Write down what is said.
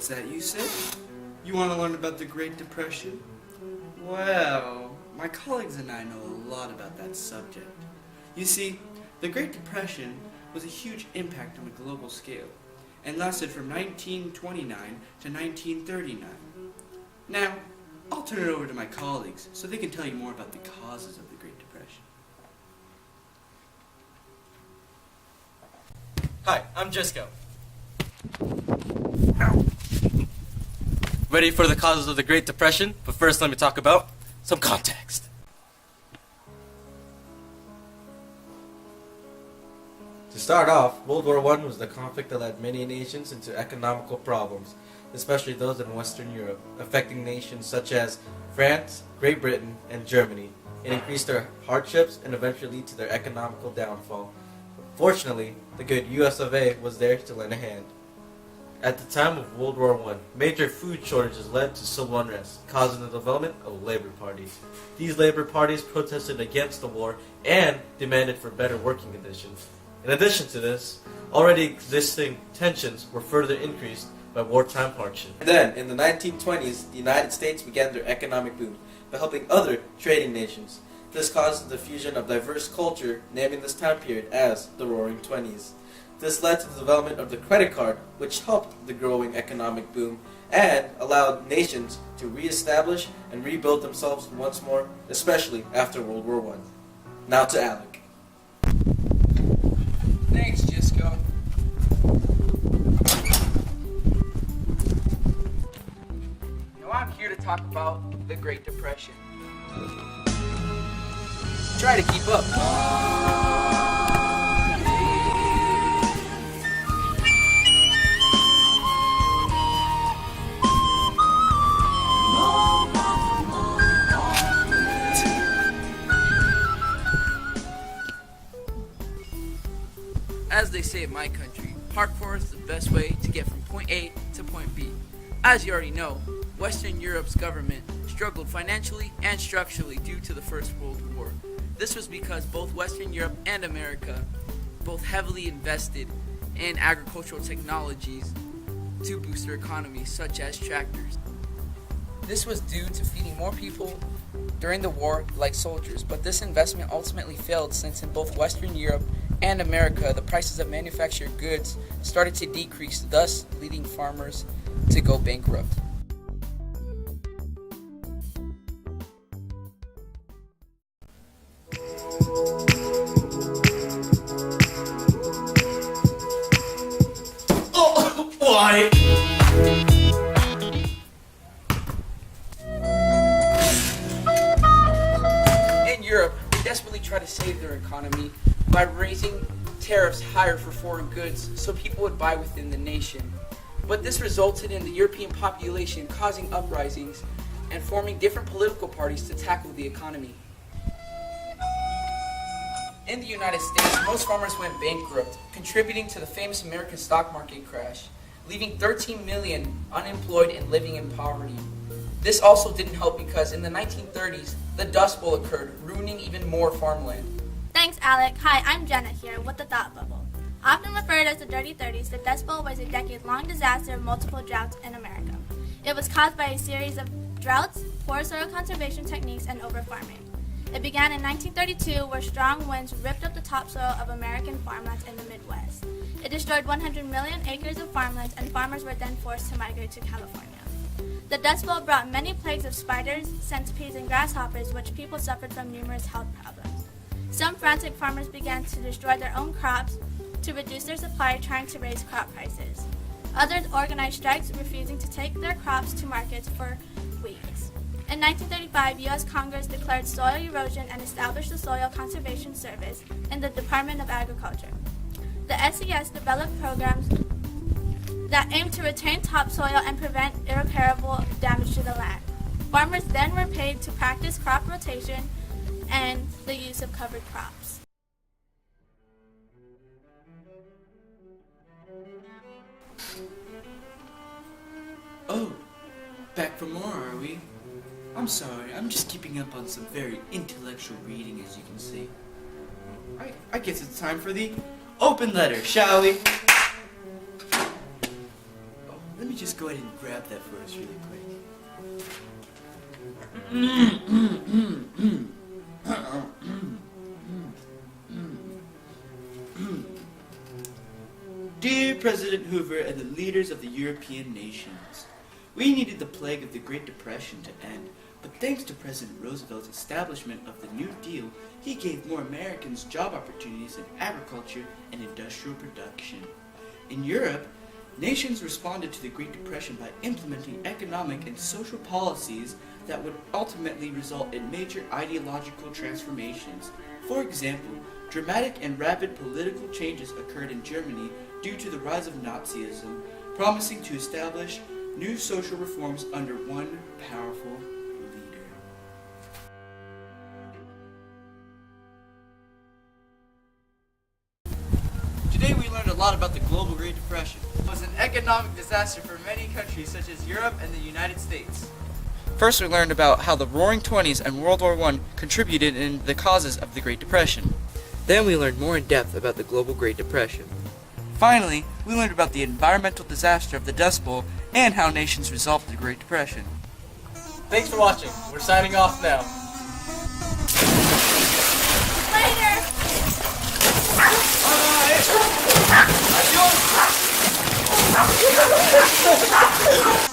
What's that you said? You want to learn about the Great Depression? Well, my colleagues and I know a lot about that subject. You see, the Great Depression was a huge impact on a global scale and lasted from 1929 to 1939. Now, I'll turn it over to my colleagues so they can tell you more about the causes of the Great Depression. Hi, I'm Jisco. Ready for the causes of the Great Depression? But first let me talk about some context. To start off, World War I was the conflict that led many nations into economical problems, especially those in Western Europe, affecting nations such as France, Great Britain, and Germany. It increased their hardships and eventually led to their economical downfall. Fortunately, the good US of A was there to lend a hand. At the time of World War I, major food shortages led to civil unrest, causing the development of labor parties. These labor parties protested against the war and demanded for better working conditions. In addition to this, already existing tensions were further increased by wartime hardship. Then, in the 1920s, the United States began their economic boom by helping other trading nations. This caused the fusion of diverse culture, naming this time period as the Roaring Twenties. This led to the development of the credit card, which helped the growing economic boom and allowed nations to reestablish and rebuild themselves once more, especially after World War I. Now to Alec. Thanks, Jisco. Now I'm here to talk about the Great Depression. Try to keep up. As they say in my country, parkour is the best way to get from point A to point B. As you already know, Western Europe's government struggled financially and structurally due to the First World War. This was because both Western Europe and America both heavily invested in agricultural technologies to boost their economies, such as tractors. This was due to feeding more people during the war like soldiers, but this investment ultimately failed since in both Western Europe and America, the prices of manufactured goods started to decrease, thus leading farmers to go bankrupt. Oh, why? In Europe, they desperately try to save their economy by raising tariffs higher for foreign goods so people would buy within the nation. But this resulted in the European population causing uprisings and forming different political parties to tackle the economy. In the United States, most farmers went bankrupt, contributing to the famous American stock market crash, leaving 13 million unemployed and living in poverty. This also didn't help because in the 1930s, the Dust Bowl occurred, ruining even more farmland. Thanks, Alec. Hi, I'm Jenna here with the Thought Bubble. Often referred as the Dirty 30s, the Dust Bowl was a decade-long disaster of multiple droughts in America. It was caused by a series of droughts, poor soil conservation techniques, and overfarming. It began in 1932, where strong winds ripped up the topsoil of American farmlands in the Midwest. It destroyed 100 million acres of farmlands, and farmers were then forced to migrate to California. The Dust Bowl brought many plagues of spiders, centipedes, and grasshoppers, which people suffered from numerous health problems. Some frantic farmers began to destroy their own crops to reduce their supply, trying to raise crop prices. Others organized strikes, refusing to take their crops to markets for weeks. In 1935, U.S. Congress declared soil erosion and established the Soil Conservation Service in the Department of Agriculture. The SCS developed programs that aimed to retain topsoil and prevent irreparable damage to the land. Farmers then were paid to practice crop rotation and the use of covered crops. Oh, back for more, are we? I'm sorry, I'm just keeping up on some very intellectual reading, as you can see. I guess it's time for the open letter, shall we? Oh, let me me just go ahead and grab that for us really quick. Dear President Hoover and the leaders of the European nations, we needed the plague of the Great Depression to end, but thanks to President Roosevelt's establishment of the New Deal, he gave more Americans job opportunities in agriculture and industrial production. In Europe, nations responded to the Great Depression by implementing economic and social policies that would ultimately result in major ideological transformations. For example, dramatic and rapid political changes occurred in Germany due to the rise of Nazism, promising to establish new social reforms under one powerful leader. Today we learned a lot about the global Great Depression. It was an economic disaster for many countries such as Europe and the United States. First, we learned about how the Roaring Twenties and World War I contributed in the causes of the Great Depression. Then we learned more in depth about the global Great Depression. Finally, we learned about the environmental disaster of the Dust Bowl and how nations resolved the Great Depression. Thanks for watching. We're signing off now. Later! Adios!